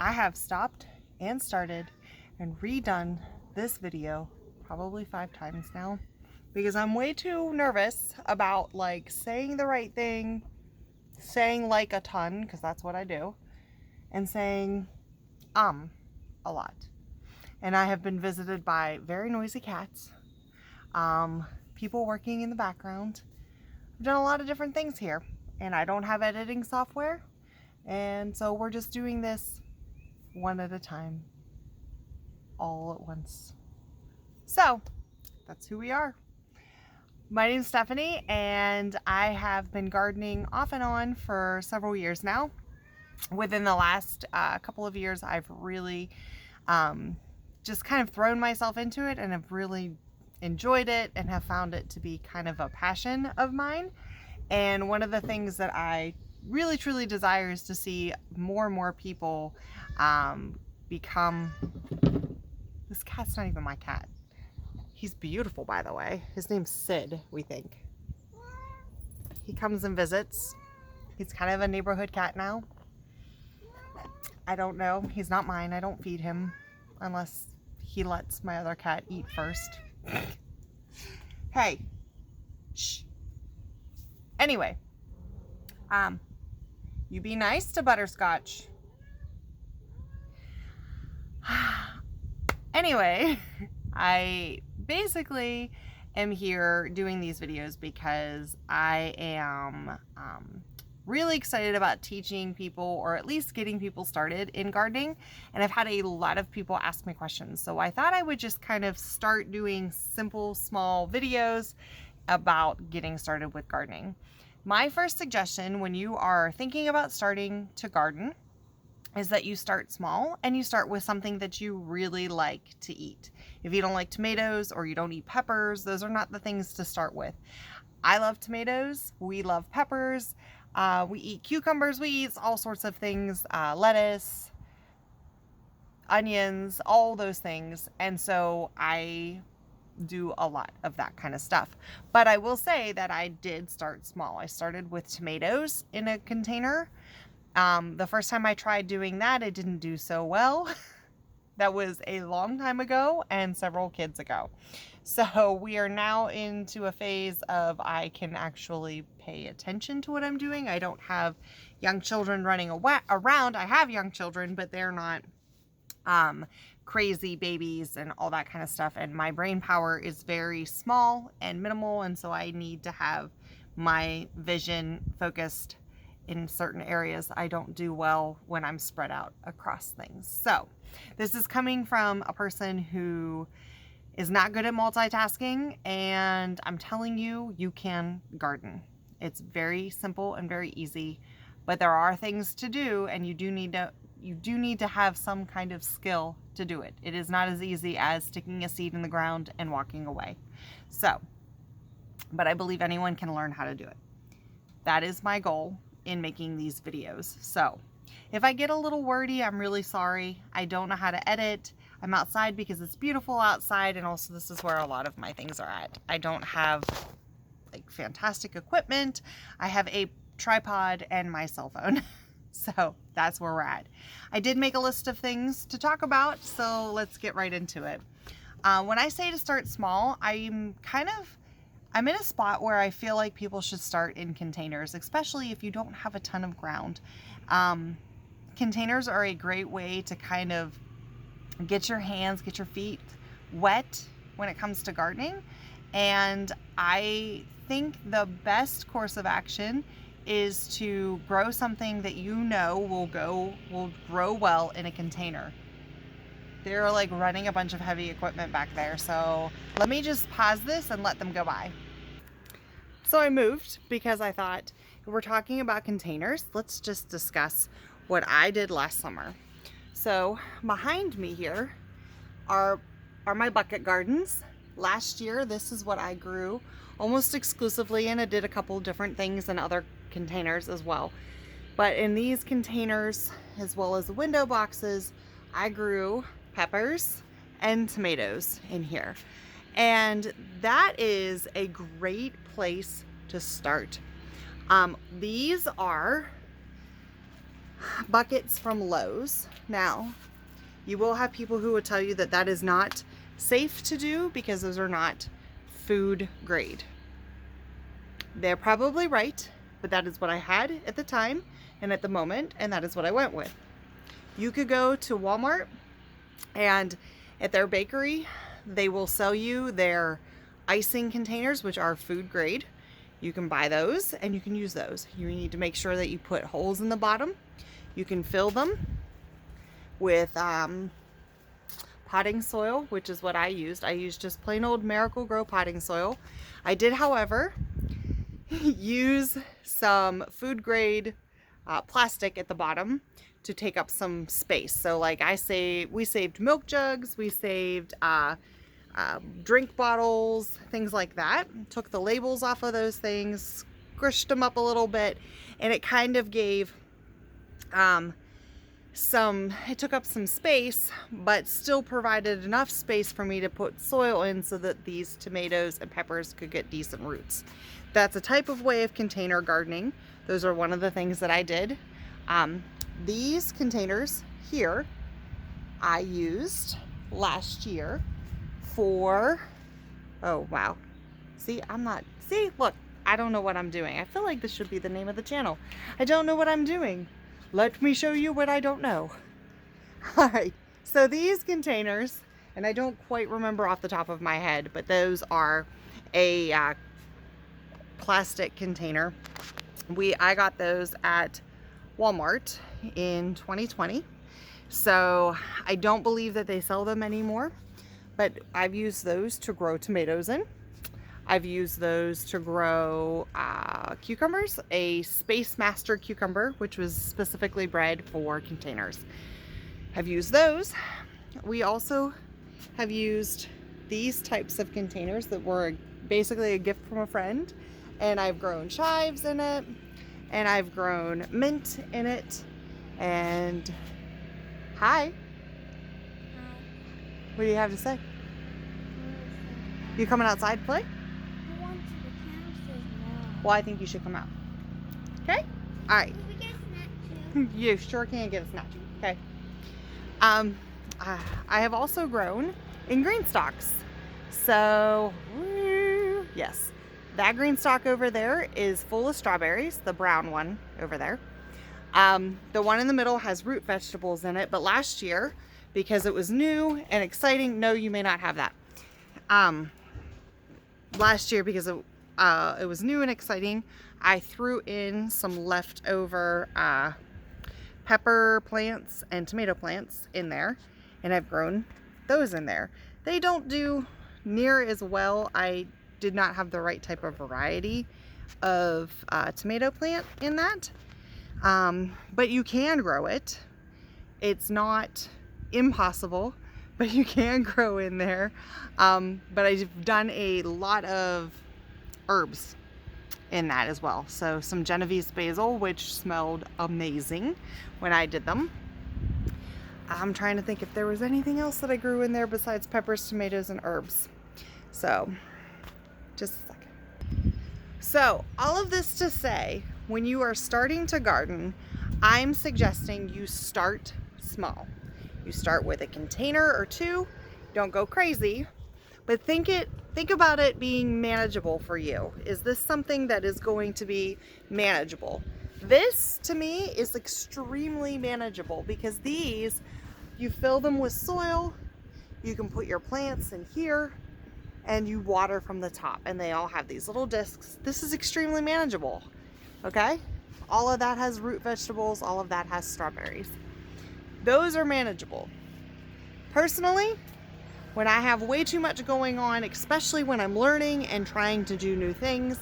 I have stopped and started and redone this video probably 5 times now because I'm way too nervous about like saying the right thing, saying like a ton, because that's what I do, and saying a lot. And I have been visited by very noisy cats, people working in the background. I've done a lot of different things here, and I don't have editing software, and so we're just doing this one at a time, all at once. So that's who we are. My name's Stephanie, and I have been gardening off and on for several years now. Within the last couple of years, I've really just kind of thrown myself into it and have really enjoyed it and have found it to be kind of a passion of mine. And one of the things that I really truly desire is to see more and more people become... This cat's not even my cat. He's beautiful, by the way. His name's Sid, we think. He comes and visits. He's kind of a neighborhood cat now. I don't know. He's not mine. I don't feed him unless he lets my other cat eat first. Hey. Shh. Anyway. You be nice to Butterscotch. Anyway, I basically am here doing these videos because I am really excited about teaching people, or at least getting people started in gardening, and I've had a lot of people ask me questions, so I thought I would just kind of start doing simple small videos about getting started with gardening. My first suggestion when you are thinking about starting to garden is that you start small and you start with something that you really like to eat. If you don't like tomatoes or you don't eat peppers, those are not the things to start with. I love tomatoes. We love peppers. We eat cucumbers. We eat all sorts of things, lettuce, onions, all those things. And so I do a lot of that kind of stuff. But I will say that I did start small. I started with tomatoes in a container. The first time I tried doing that, it didn't do so well. That was a long time ago and several kids ago. So we are now into a phase of I can actually pay attention to what I'm doing. I don't have young children running around. I have young children, but they're not crazy babies and all that kind of stuff. And my brain power is very small and minimal, and so I need to have my vision focused in certain areas. I don't do well when I'm spread out across things. So this is coming from a person who is not good at multitasking, and I'm telling you, you can garden. It's very simple and very easy, but there are things to do, and you do need to have some kind of skill to do it. It is not as easy as sticking a seed in the ground and walking away. So, but I believe anyone can learn how to do it. That is my goal in making these videos. So if I get a little wordy, I'm really sorry. I don't know how to edit. I'm outside because it's beautiful outside, and also this is where a lot of my things are at. I don't have like fantastic equipment. I have a tripod and my cell phone. So that's where we're at. I did make a list of things to talk about, so let's get right into it. When I say to start small, I'm in a spot where I feel like people should start in containers, especially if you don't have a ton of ground. Containers are a great way to kind of get your hands, get your feet wet when it comes to gardening. And I think the best course of action is to grow something that you know will grow well in a container. They're like running a bunch of heavy equipment back there, so let me just pause this and let them go by. So I moved because I thought, if we're talking about containers, let's just discuss what I did last summer. So behind me here are my bucket gardens. Last year, this is what I grew almost exclusively, and I did a couple different things in other containers as well. But in these containers, as well as the window boxes, I grew peppers and tomatoes in here. And that is a great place to start. These are buckets from Lowe's. Now, you will have people who will tell you that that is not safe to do because those are not food grade. They're probably right, but that is what I had at the time and at the moment, and that is what I went with. You could go to Walmart, and at their bakery, they will sell you their icing containers, which are food grade. You can buy those and you can use those. You need to make sure that you put holes in the bottom. You can fill them with potting soil, which is what I used. I used just plain old Miracle-Gro potting soil. I did, however, use some food grade plastic at the bottom to take up some space. So like we saved milk jugs, we saved drink bottles, things like that. Took the labels off of those things, squished them up a little bit, and it kind of gave it took up some space, but still provided enough space for me to put soil in so that these tomatoes and peppers could get decent roots. That's a type of way of container gardening. Those are one of the things that I did. These containers here, I used last year for, oh wow. See, look, I don't know what I'm doing. I feel like this should be the name of the channel. I don't know what I'm doing. Let me show you what I don't know. All right, so these containers, and I don't quite remember off the top of my head, but those are a plastic container. I got those at Walmart in 2020. So I don't believe that they sell them anymore, but I've used those to grow tomatoes in. I've used those to grow cucumbers, a Space Master cucumber, which was specifically bred for containers. I've used those. We also have used these types of containers that were basically a gift from a friend, and I've grown chives in it, and I've grown mint in it, and hi. What do you have to say? You coming outside to play? Well, I think you should come out. Okay? All right. Can we get a snack too? You sure can get a snack. Okay. I have also grown in green stalks. So, yes, that green stalk over there is full of strawberries, the brown one over there. The one in the middle has root vegetables in it, but last year, because it was new and exciting, no, you may not have that. Last year, because it was new and exciting, I threw in some leftover pepper plants and tomato plants in there, and I've grown those in there. They don't do near as well. I did not have the right type of variety of tomato plant in that, but you can grow it. It's not impossible, but you can grow in there. But I've done a lot of herbs in that as well. So some Genovese basil, which smelled amazing when I did them. I'm trying to think if there was anything else that I grew in there besides peppers, tomatoes, and herbs. So just a second. So all of this to say, when you are starting to garden, I'm suggesting you start small. You start with a container or two. Don't go crazy, but think about it being manageable for you. Is this something that is going to be manageable? This, to me, is extremely manageable because these, you fill them with soil, you can put your plants in here, and you water from the top, and they all have these little discs. This is extremely manageable, okay? All of that has root vegetables, all of that has strawberries. Those are manageable. Personally, when I have way too much going on, especially when I'm learning and trying to do new things,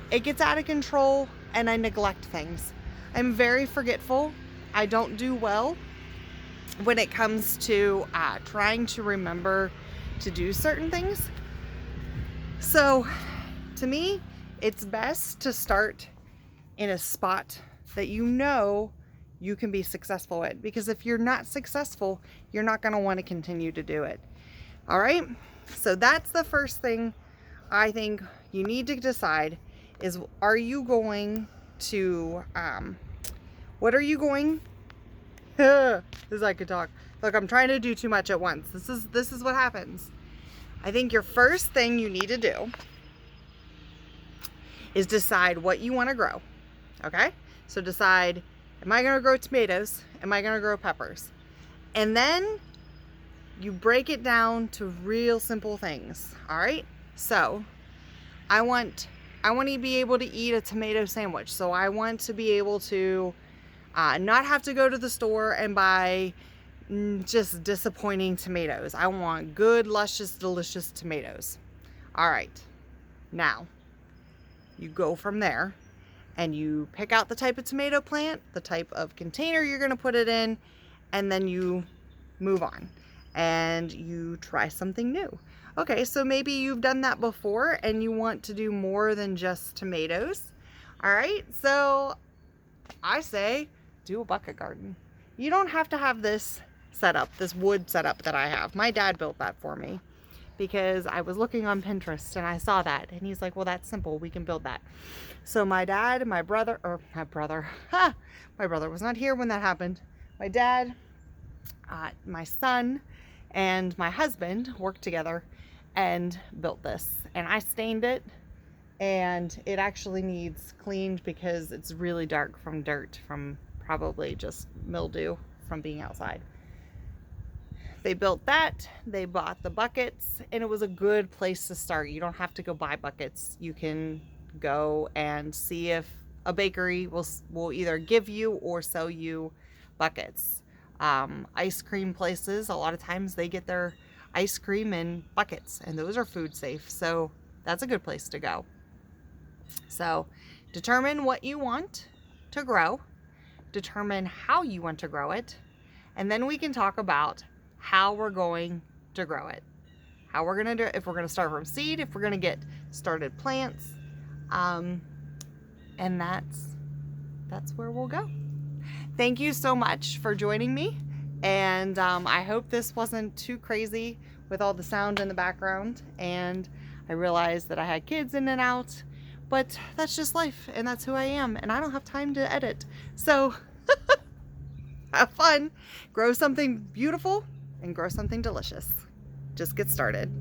it gets out of control and I neglect things. I'm very forgetful. I don't do well when it comes to trying to remember to do certain things. So to me, it's best to start in a spot that you know you can be successful at, because if you're not successful, you're not going to want to continue to do it. All right, so that's the first thing I think you need to decide is, are you going to What are you going? As I could talk. Look, I'm trying to do too much at once. This is what happens. I think your first thing you need to do is decide what you want to grow. Okay? So decide, am I going to grow tomatoes? Am I going to grow peppers? And then you break it down to real simple things. All right? So I want to be able to eat a tomato sandwich. So I want to be able to not have to go to the store and buy just disappointing tomatoes. I want good, luscious, delicious tomatoes. All right. Now, you go from there and you pick out the type of tomato plant, the type of container you're going to put it in, and then you move on and you try something new. Okay, so maybe you've done that before and you want to do more than just tomatoes. All right, so I say do a bucket garden. You don't have to have this setup, this wood setup that I have. My dad built that for me because I was looking on Pinterest and I saw that and he's like, well, that's simple, we can build that. So my dad, my brother was not here when that happened. My dad, my son, and my husband worked together and built this, and I stained it, and it actually needs cleaned because it's really dark from dirt, from probably just mildew from being outside. They built that, they bought the buckets, and it was a good place to start. You don't have to go buy buckets. You can go and see if a bakery will either give you or sell you buckets. Ice cream places, a lot of times they get their ice cream in buckets, and those are food safe, so that's a good place to go. So determine what you want to grow, determine how you want to grow it, and then we can talk about how we're going to grow it. How we're going to do it, if we're going to start from seed, if we're going to get started plants, and that's where we'll go. Thank you so much for joining me, and I hope this wasn't too crazy with all the sound in the background, and I realized that I had kids in and out, but that's just life, and that's who I am, and I don't have time to edit. So have fun, grow something beautiful, and grow something delicious. Just get started.